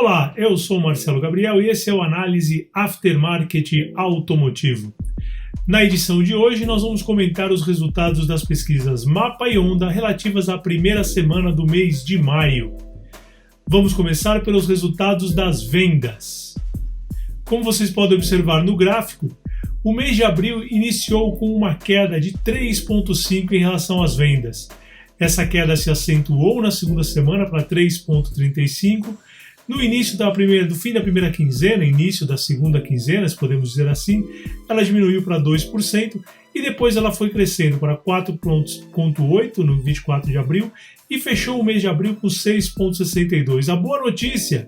Olá, eu sou Marcelo Gabriel e esse é o Análise Aftermarket Automotivo. Na edição de hoje nós vamos comentar os resultados das pesquisas Mapa e Honda relativas à primeira semana do mês de maio. Vamos começar pelos resultados das vendas. Como vocês podem observar no gráfico, o mês de abril iniciou com uma queda de 3,5 em relação às vendas. Essa queda se acentuou na segunda semana para 3,35. No início do fim da primeira quinzena, início da segunda quinzena, se podemos dizer assim, ela diminuiu para 2% e depois ela foi crescendo para 4,8% no 24 de abril e fechou o mês de abril com 6,62%. A boa notícia é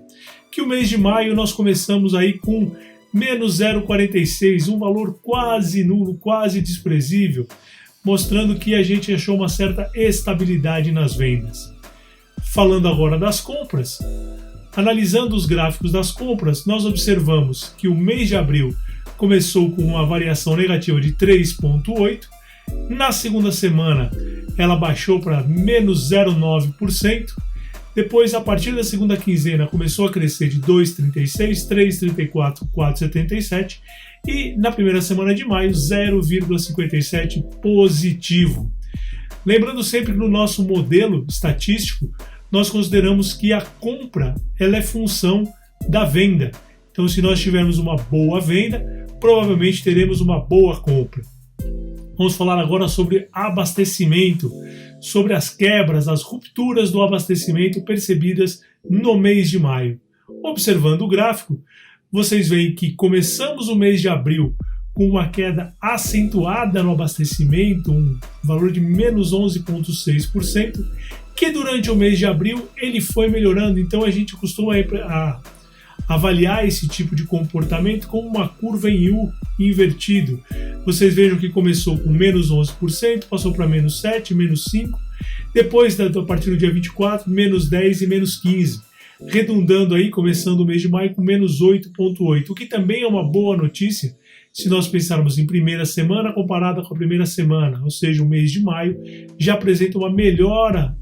que o mês de maio nós começamos aí com menos 0,46%, um valor quase nulo, quase desprezível, mostrando que a gente achou uma certa estabilidade nas vendas. Falando agora das compras, analisando os gráficos das compras, nós observamos que o mês de abril começou com uma variação negativa de 3,8%. Na segunda semana, ela baixou para menos 0,9%. Depois, a partir da segunda quinzena, começou a crescer de 2,36%, 3,34%, 4,77%. E na primeira semana de maio, 0,57% positivo. Lembrando sempre que no nosso modelo estatístico, nós consideramos que a compra ela é função da venda. Então, se nós tivermos uma boa venda, provavelmente teremos uma boa compra. Vamos falar agora sobre abastecimento, sobre as quebras, as rupturas do abastecimento percebidas no mês de maio. Observando o gráfico, vocês veem que começamos o mês de abril com uma queda acentuada no abastecimento, um valor de menos 11,6%, que durante o mês de abril ele foi melhorando. Então a gente costuma avaliar esse tipo de comportamento como uma curva em U invertido. Vocês vejam que começou com menos 11%, passou para menos 7%, menos 5%, depois a partir do dia 24, menos 10% e menos 15%. Redundando aí, começando o mês de maio com menos 8,8%, o que também é uma boa notícia se nós pensarmos em primeira semana comparada com a primeira semana, ou seja, o mês de maio já apresenta uma melhora,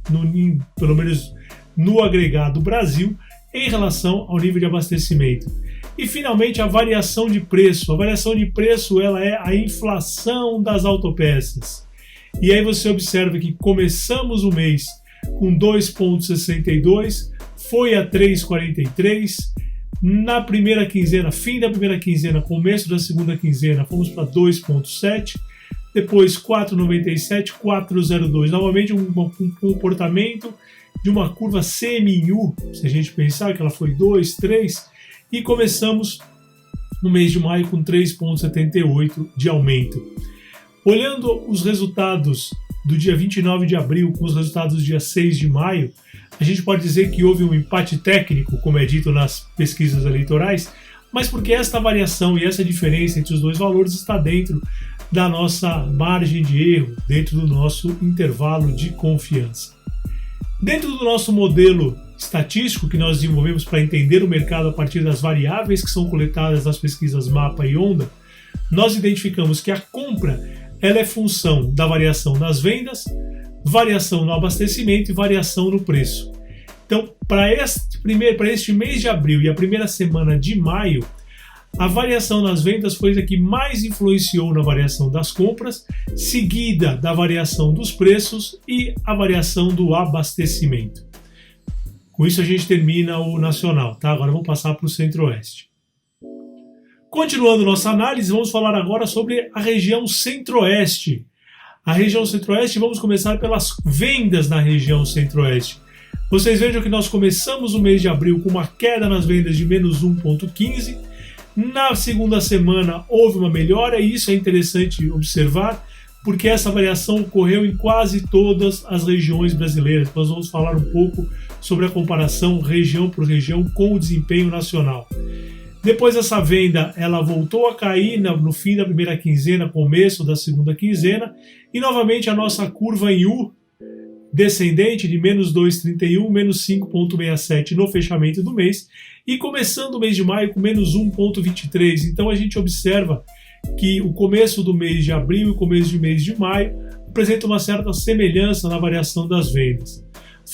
pelo menos no agregado Brasil, em relação ao nível de abastecimento. E finalmente a variação de preço. A variação de preço ela é a inflação das autopeças. E aí você observa que começamos o mês com 2,62%, foi a 3,43%, na primeira quinzena, fim da primeira quinzena, começo da segunda quinzena, fomos para 2,7%, depois 4,97%, 4,02%, novamente um comportamento de uma curva semi-U, se a gente pensar que ela foi 2, 3, e começamos no mês de maio com 3,78% de aumento. Olhando os resultados do dia 29 de abril com os resultados do dia 6 de maio, a gente pode dizer que houve um empate técnico, como é dito nas pesquisas eleitorais, mas porque esta variação e essa diferença entre os dois valores está dentro da nossa margem de erro, dentro do nosso intervalo de confiança. Dentro do nosso modelo estatístico que nós desenvolvemos para entender o mercado a partir das variáveis que são coletadas nas pesquisas Mapa e Honda, nós identificamos que a compra ela é função da variação nas vendas, variação no abastecimento e variação no preço. Então, para este mês de abril e a primeira semana de maio, a variação nas vendas foi a que mais influenciou na variação das compras, seguida da variação dos preços e a variação do abastecimento. Com isso a gente termina o nacional, tá? Agora vamos passar para o Centro-Oeste. Continuando nossa análise, vamos falar agora sobre a região Centro-Oeste. A região Centro-Oeste, vamos começar pelas vendas na região Centro-Oeste. Vocês vejam que nós começamos o mês de abril com uma queda nas vendas de menos 1,15%. Na segunda semana houve uma melhora e isso é interessante observar, porque essa variação ocorreu em quase todas as regiões brasileiras. Nós vamos falar um pouco sobre a comparação região por região com o desempenho nacional. Depois essa venda ela voltou a cair no fim da primeira quinzena, começo da segunda quinzena, e novamente a nossa curva em U descendente de menos 2,31, menos 5,67 no fechamento do mês, e começando o mês de maio com menos 1,23. Então a gente observa que o começo do mês de abril e o começo do mês de maio apresentam uma certa semelhança na variação das vendas.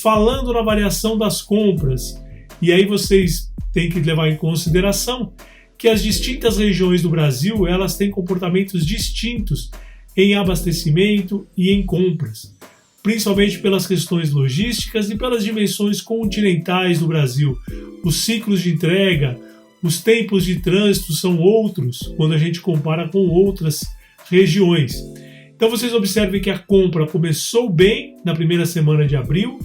Falando na variação das compras, e aí vocês tem que levar em consideração que as distintas regiões do Brasil elas têm comportamentos distintos em abastecimento e em compras, principalmente pelas questões logísticas e pelas dimensões continentais do Brasil. Os ciclos de entrega, os tempos de trânsito são outros quando a gente compara com outras regiões. Então vocês observem que a compra começou bem na primeira semana de abril,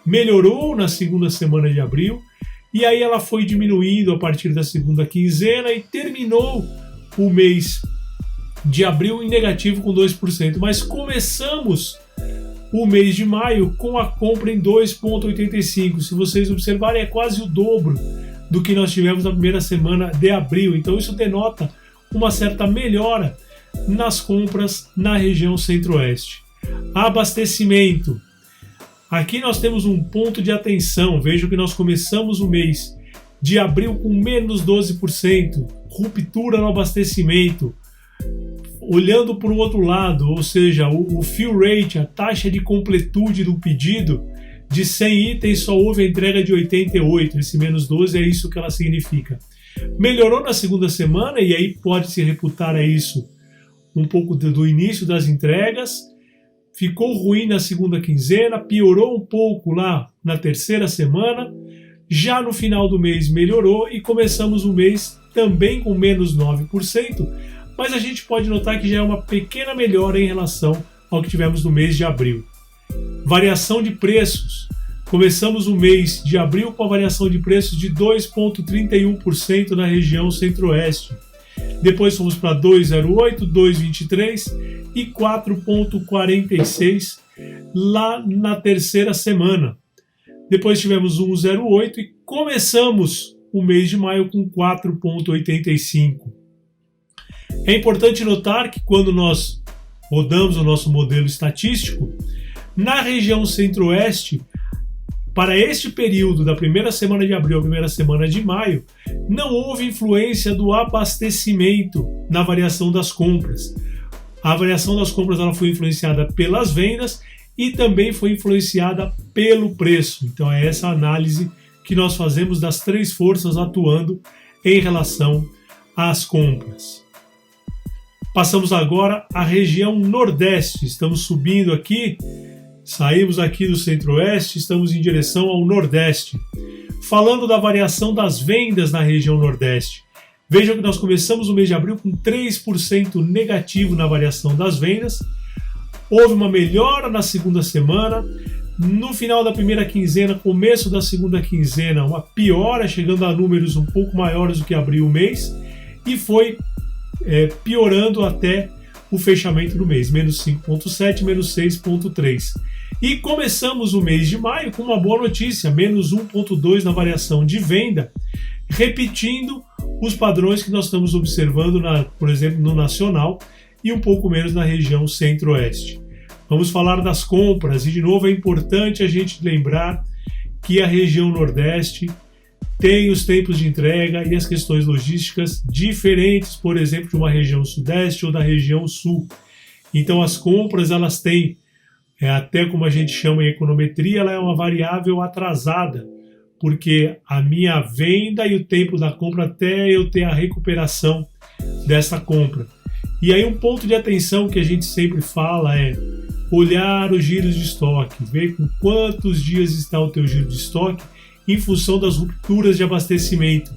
melhorou na segunda semana de abril, e aí ela foi diminuindo a partir da segunda quinzena e terminou o mês de abril em negativo com 2%. Mas começamos o mês de maio com a compra em 2,85%. Se vocês observarem, é quase o dobro do que nós tivemos na primeira semana de abril. Então isso denota uma certa melhora nas compras na região centro-oeste. Abastecimento. Aqui nós temos um ponto de atenção. Vejam que nós começamos o mês de abril com menos 12%, ruptura no abastecimento. Olhando para o outro lado, ou seja, o fill rate, a taxa de completude do pedido, de 100 itens só houve a entrega de 88, esse menos 12 é isso que ela significa. Melhorou na segunda semana, e aí pode-se reputar a isso um pouco do início das entregas, ficou ruim na segunda quinzena, piorou um pouco lá na terceira semana, já no final do mês melhorou e começamos o mês também com menos 9%, mas a gente pode notar que já é uma pequena melhora em relação ao que tivemos no mês de abril. Variação de preços. Começamos o mês de abril com a variação de preços de 2,31% na região centro-oeste. Depois fomos para 2,08, 2,23 e 4,46 lá na terceira semana. Depois tivemos 1,08 e começamos o mês de maio com 4,85. É importante notar que quando nós rodamos o nosso modelo estatístico, na região centro-oeste, para este período da primeira semana de abril à primeira semana de maio, não houve influência do abastecimento na variação das compras. A variação das compras ela foi influenciada pelas vendas e também foi influenciada pelo preço. Então é essa análise que nós fazemos das três forças atuando em relação às compras. Passamos agora à região Nordeste. Estamos subindo aqui, saímos aqui do Centro-Oeste, estamos em direção ao Nordeste. Falando da variação das vendas na região Nordeste. Vejam que nós começamos o mês de abril com 3% negativo na variação das vendas. Houve uma melhora na segunda semana. No final da primeira quinzena, começo da segunda quinzena, uma piora, chegando a números um pouco maiores do que abriu o mês. E foi piorando até o fechamento do mês, menos 5,7, menos 6,3. E começamos o mês de maio com uma boa notícia, menos 1,2 na variação de venda, repetindo os padrões que nós estamos observando, por exemplo, no nacional e um pouco menos na região centro-oeste. Vamos falar das compras e, de novo, é importante a gente lembrar que a região Nordeste tem os tempos de entrega e as questões logísticas diferentes, por exemplo, de uma região Sudeste ou da região Sul. Então, as compras, elas têm, até como a gente chama em econometria, ela é uma variável atrasada, porque a minha venda e o tempo da compra até eu ter a recuperação dessa compra. E aí um ponto de atenção que a gente sempre fala é olhar os giros de estoque, ver com quantos dias está o teu giro de estoque em função das rupturas de abastecimento.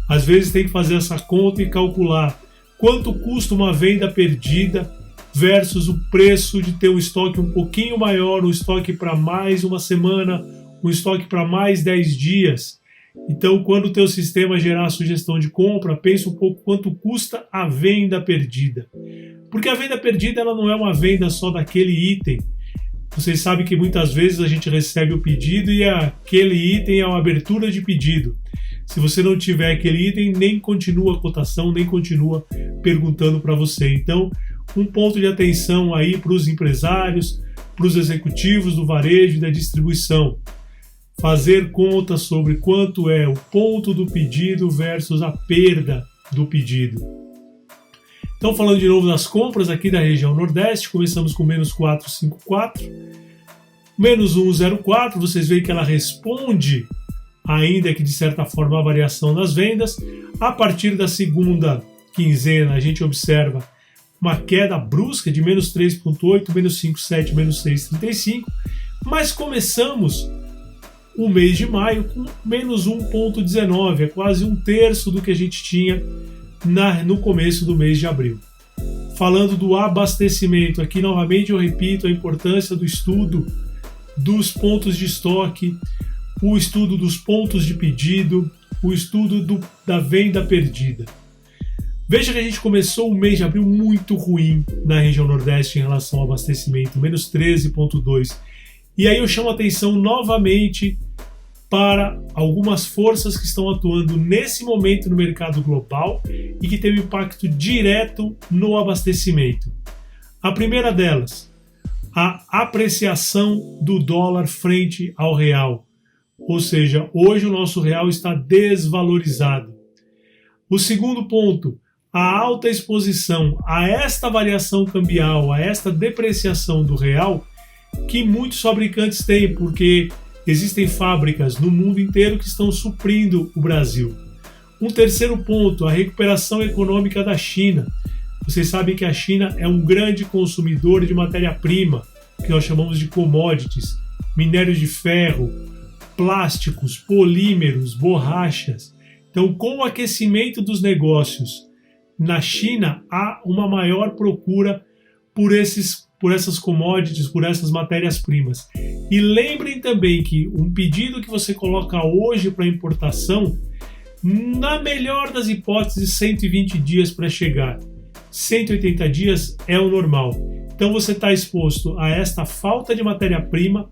Às vezes tem que fazer essa conta e calcular quanto custa uma venda perdida versus o preço de ter um estoque um pouquinho maior, um estoque para mais uma semana, um estoque para mais 10 dias. Então, quando o teu sistema gerar a sugestão de compra, pensa um pouco quanto custa a venda perdida. Porque a venda perdida ela não é uma venda só daquele item. Vocês sabem que muitas vezes a gente recebe o pedido e aquele item é uma abertura de pedido. Se você não tiver aquele item, nem continua a cotação, nem continua perguntando para você. Então, um ponto de atenção aí para os empresários, para os executivos do varejo e da distribuição. Fazer conta sobre quanto é o ponto do pedido versus a perda do pedido. Então, falando de novo das compras aqui da região Nordeste, começamos com menos 4,54, menos 1,04, vocês veem que ela responde ainda que de certa forma a variação nas vendas. A partir da segunda quinzena a gente observa uma queda brusca de menos 3,8, menos 5,7, menos 6,35, mas começamos o mês de maio com menos 1,19, é quase um terço do que a gente tinha no começo do mês de abril. Falando do abastecimento, aqui novamente eu repito a importância do estudo dos pontos de estoque, o estudo dos pontos de pedido, o estudo da venda perdida. Veja que a gente começou o mês de abril muito ruim na região Nordeste em relação ao abastecimento, menos 13,2. E aí eu chamo a atenção novamente para algumas forças que estão atuando nesse momento no mercado global e que tem um impacto direto no abastecimento. A primeira delas, a apreciação do dólar frente ao real. Ou seja, hoje o nosso real está desvalorizado. O segundo ponto, a alta exposição a esta variação cambial, a esta depreciação do real, que muitos fabricantes têm, porque existem fábricas no mundo inteiro que estão suprindo o Brasil. Um terceiro ponto, a recuperação econômica da China. Vocês sabem que a China é um grande consumidor de matéria-prima, que nós chamamos de commodities, minério de ferro, plásticos, polímeros, borrachas. Então, com o aquecimento dos negócios na China, há uma maior procura por essas commodities, por essas matérias-primas. E lembrem também que um pedido que você coloca hoje para importação, na melhor das hipóteses, 120 dias para chegar. 180 dias é o normal. Então você está exposto a esta falta de matéria-prima,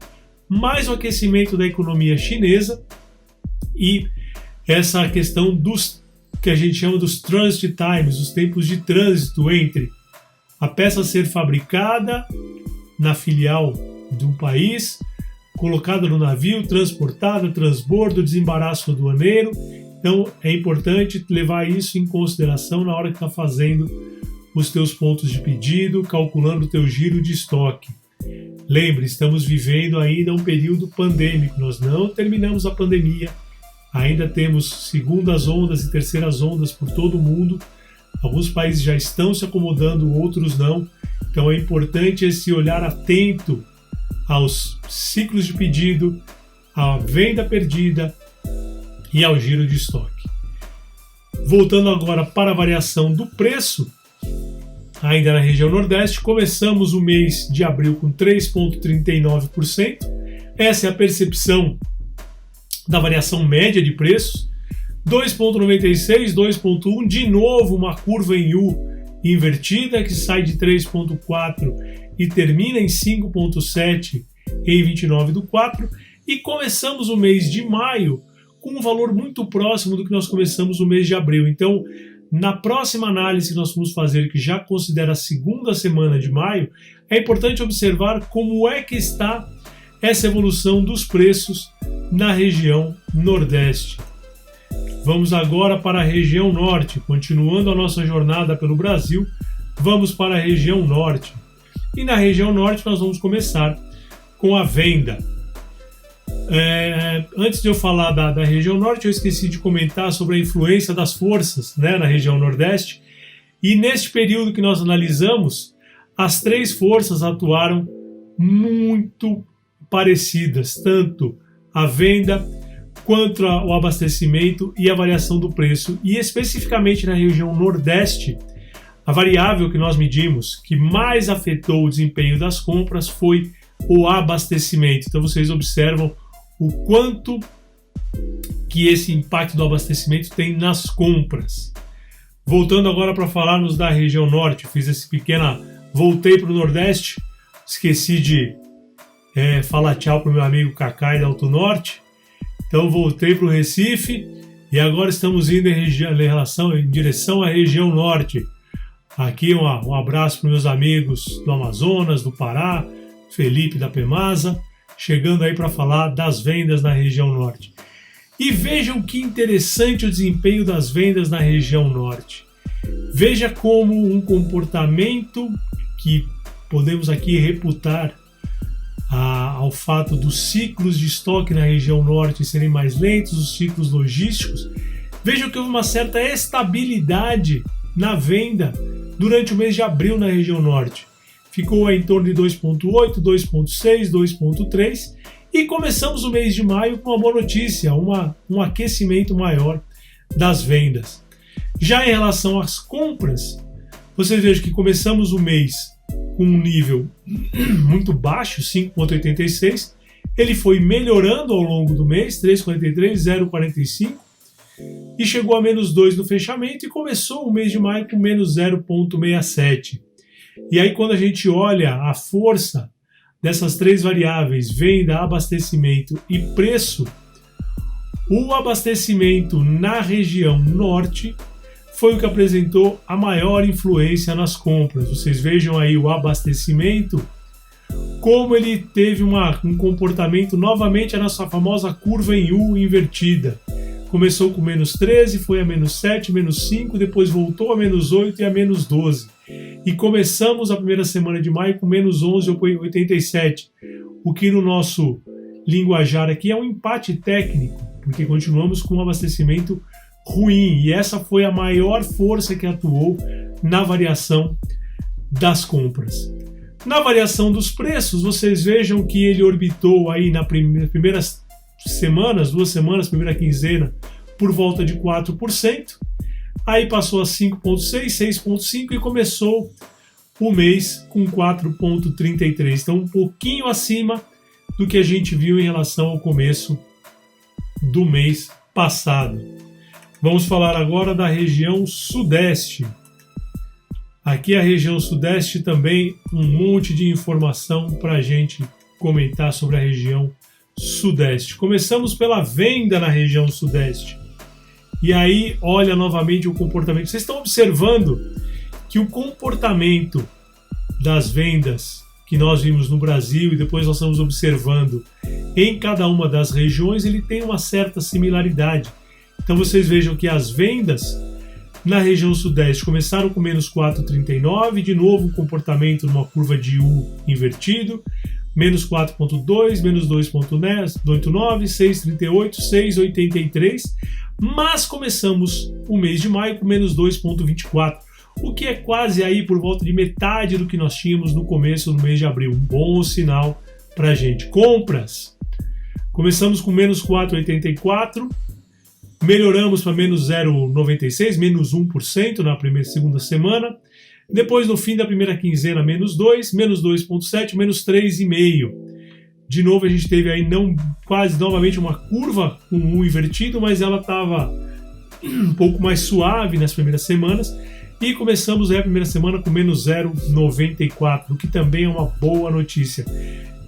mais o aquecimento da economia chinesa e essa questão dos que a gente chama dos transit times, os tempos de trânsito entre a peça ser fabricada na filial de um país, colocada no navio, transportada, transbordo, desembaraço aduaneiro. Então é importante levar isso em consideração na hora que está fazendo os teus pontos de pedido, calculando o teu giro de estoque. Lembre, estamos vivendo ainda um período pandêmico, nós não terminamos a pandemia, ainda temos segundas ondas e terceiras ondas por todo o mundo. Alguns países já estão se acomodando, outros não. Então é importante esse olhar atento aos ciclos de pedido, à venda perdida e ao giro de estoque. Voltando agora para a variação do preço, ainda na região Nordeste, começamos o mês de abril com 3,39%. Essa é a percepção da variação média de preços. 2,96, 2,1, de novo uma curva em U invertida que sai de 3,4 e termina em 5,7 em 29 do 4. E começamos o mês de maio com um valor muito próximo do que nós começamos o mês de abril. Então, na próxima análise que nós vamos fazer, que já considera a segunda semana de maio, é importante observar como é que está essa evolução dos preços na região Nordeste. Vamos agora para a região Norte. Continuando a nossa jornada pelo Brasil, vamos para a região Norte. E na região Norte nós vamos começar com a venda. Antes de eu falar da região Norte, eu esqueci de comentar sobre a influência das forças, na região Nordeste. E neste período que nós analisamos, as três forças atuaram muito parecidas, tanto a venda quanto o abastecimento e a variação do preço. E especificamente na região Nordeste, a variável que nós medimos que mais afetou o desempenho das compras foi o abastecimento. Então vocês observam o quanto que esse impacto do abastecimento tem nas compras. Voltando agora para falarmos da região Norte, fiz esse pequena... Voltei para o Nordeste, esqueci de falar tchau para o meu amigo Cacai da Alto Norte. Então voltei para o Recife e agora estamos indo em direção à região Norte. Aqui um abraço para os meus amigos do Amazonas, do Pará, Felipe da Pemasa, chegando aí para falar das vendas na região Norte. E vejam que interessante o desempenho das vendas na região Norte. Veja como um comportamento que podemos aqui reputar ao fato dos ciclos de estoque na região norte serem mais lentos, os ciclos logísticos, vejam que houve uma certa estabilidade na venda durante o mês de abril na região norte. Ficou em torno de 2,8, 2,6, 2,3 e começamos o mês de maio com uma boa notícia, um aquecimento maior das vendas. Já em relação às compras, vocês vejam que começamos o mês com um nível muito baixo, 5,86, ele foi melhorando ao longo do mês, 3,43, 0,45, e chegou a menos 2 no fechamento e começou o mês de maio com menos 0,67. E aí quando a gente olha a força dessas três variáveis, venda, abastecimento e preço, o abastecimento na região norte foi o que apresentou a maior influência nas compras. Vocês vejam aí o abastecimento, como ele teve um comportamento, novamente a nossa famosa curva em U invertida. Começou com menos 13, foi a menos 7, menos 5, depois voltou a menos 8 e a menos 12. E começamos a primeira semana de maio com menos 11,87, o que no nosso linguajar aqui é um empate técnico, porque continuamos com um abastecimento ruim, e essa foi a maior força que atuou na variação das compras. Na variação dos preços, vocês vejam que ele orbitou aí nas primeiras semanas, 2 semanas, primeira quinzena, por volta de 4%, aí passou a 5,6, 6,5 e começou o mês com 4,33, então um pouquinho acima do que a gente viu em relação ao começo do mês passado. Vamos falar agora da região sudeste. Aqui a região sudeste também um monte de informação para a gente comentar sobre a região sudeste. Começamos pela venda na região sudeste. E aí, olha novamente o comportamento. Vocês estão observando que o comportamento das vendas que nós vimos no Brasil e depois nós estamos observando em cada uma das regiões, ele tem uma certa similaridade. Então vocês vejam que as vendas na região sudeste começaram com menos 4,39, de novo o comportamento numa curva de U invertido, menos 4,2, menos 2,89, 6,38, 6,83, mas começamos o mês de maio com menos 2,24, o que é quase aí por volta de metade do que nós tínhamos no começo do mês de abril. Um bom sinal para a gente. Compras. Começamos com menos 4,84, melhoramos para menos 0,96, menos 1% na segunda semana. Depois, no fim da primeira quinzena, menos 2, menos 2,7, menos 3,5. De novo, a gente teve aí quase novamente uma curva com um invertido, mas ela estava um pouco mais suave nas primeiras semanas. E começamos aí a primeira semana com menos 0,94, o que também é uma boa notícia.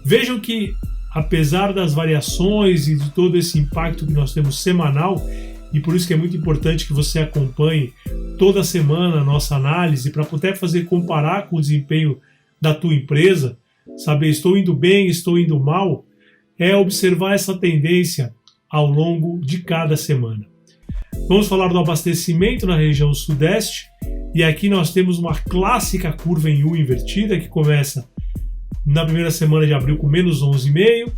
Vejam que, apesar das variações e de todo esse impacto que nós temos semanal, e por isso que é muito importante que você acompanhe toda semana a nossa análise para poder comparar com o desempenho da tua empresa, saber estou indo bem, estou indo mal, é observar essa tendência ao longo de cada semana. Vamos falar do abastecimento na região sudeste, e aqui nós temos uma clássica curva em U invertida que começa na primeira semana de abril com menos 11,5,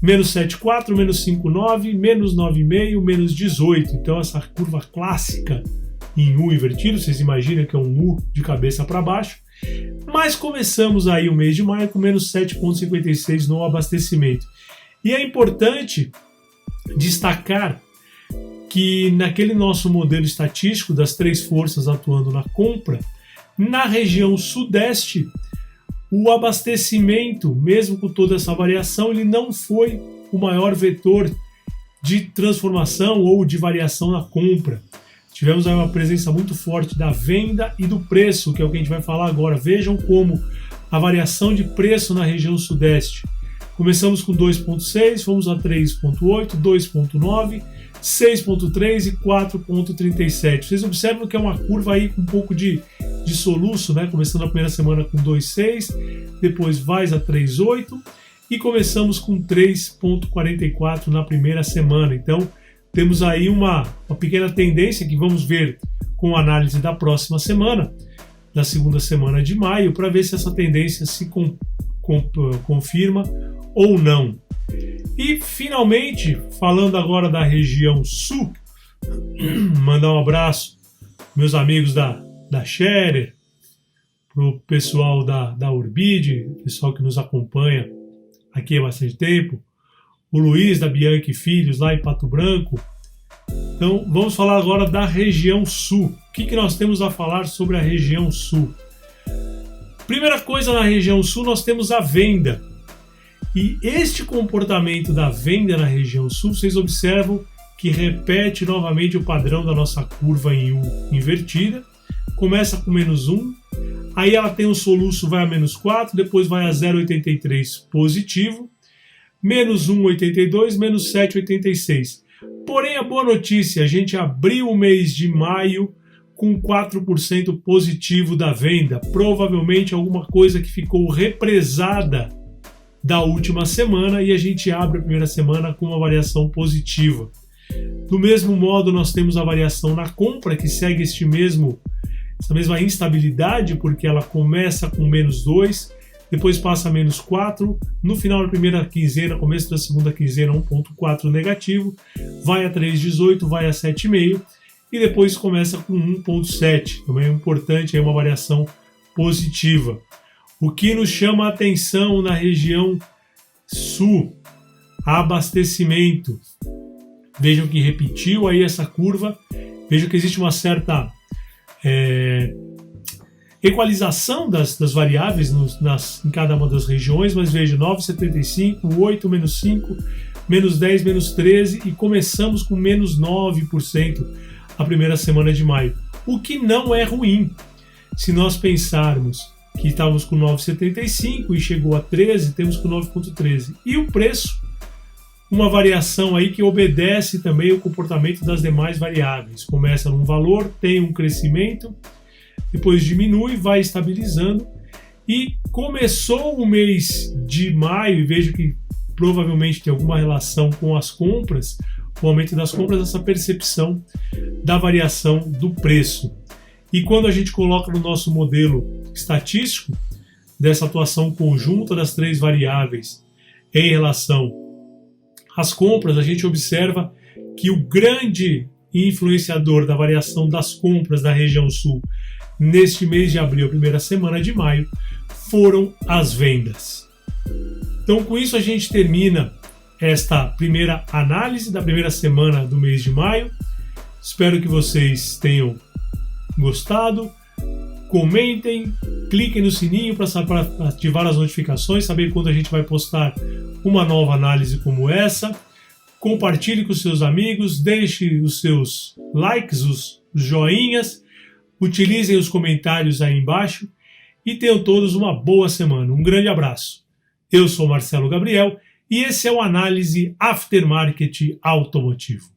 menos 7,4, menos 5,9, menos 9,5, menos 18. Então essa curva clássica em U invertido, vocês imaginam que é um U de cabeça para baixo, mas começamos aí o mês de maio com menos 7,56 no abastecimento. E é importante destacar que naquele nosso modelo estatístico das três forças atuando na compra, na região sudeste, o abastecimento, mesmo com toda essa variação, ele não foi o maior vetor de transformação ou de variação na compra. Tivemos aí uma presença muito forte da venda e do preço, que é o que a gente vai falar agora. Vejam como a variação de preço na região sudeste. Começamos com 2,6, fomos a 3,8, 2,9, 6,3 e 4,37. Vocês observam que é uma curva aí com um pouco de soluço, né? Começando a primeira semana com 2,6, depois vai a 3,8 e começamos com 3,44 na primeira semana. Então, temos aí uma pequena tendência que vamos ver com a análise da próxima semana, da segunda semana de maio, para ver se essa tendência se confirma ou não. E finalmente, falando agora da região sul, mandar um abraço meus amigos da Scherer, pro pessoal da Urbid, pessoal que nos acompanha aqui há bastante tempo, o Luiz da Bianchi Filhos lá em Pato Branco. Então vamos falar agora da região sul. O que nós temos a falar sobre a região sul? Primeira coisa, na região sul nós temos a venda. E este comportamento da venda na região sul, vocês observam que repete novamente o padrão da nossa curva em U invertida. Começa com -1, aí ela tem um soluço, vai a -4, depois vai a 0,83 positivo, -1,82, -7,86. Porém, a boa notícia, a gente abriu o mês de maio com 4% positivo da venda, provavelmente alguma coisa que ficou represada da última semana, e a gente abre a primeira semana com uma variação positiva. Do mesmo modo, nós temos a variação na compra, que segue essa mesma instabilidade, porque ela começa com -2, depois passa a -4, no final da primeira quinzena, começo da segunda quinzena, 1,4 negativo, vai a 3,18, vai a 7,5, e depois começa com 1,7, também é importante, é uma variação positiva. O que nos chama a atenção na região sul, abastecimento. Vejam que repetiu aí essa curva, vejam que existe uma certa equalização das variáveis em cada uma das regiões, mas veja, 9,75, 8, -5, -10, -13, e começamos com -9% a primeira semana de maio, o que não é ruim. Se nós pensarmos que estávamos com 9,75 e chegou a 13, temos com 9,13. E o preço, uma variação aí que obedece também o comportamento das demais variáveis. Começa num valor, tem um crescimento, depois diminui, vai estabilizando, e começou o mês de maio, e vejo que provavelmente tem alguma relação com as compras, o aumento das compras, essa percepção da variação do preço. E quando a gente coloca no nosso modelo estatístico dessa atuação conjunta das três variáveis em relação às compras, a gente observa que o grande influenciador da variação das compras da região sul neste mês de abril, primeira semana de maio, foram as vendas. Então, com isso, a gente termina esta primeira análise da primeira semana do mês de maio. Espero que vocês tenham gostado. Comentem, cliquem no sininho para ativar as notificações, saber quando a gente vai postar uma nova análise como essa. Compartilhe com seus amigos, deixe os seus likes, os joinhas, utilizem os comentários aí embaixo e tenham todos uma boa semana. Um grande abraço. Eu sou Marcelo Gabriel e esse é o Análise Aftermarket Automotivo.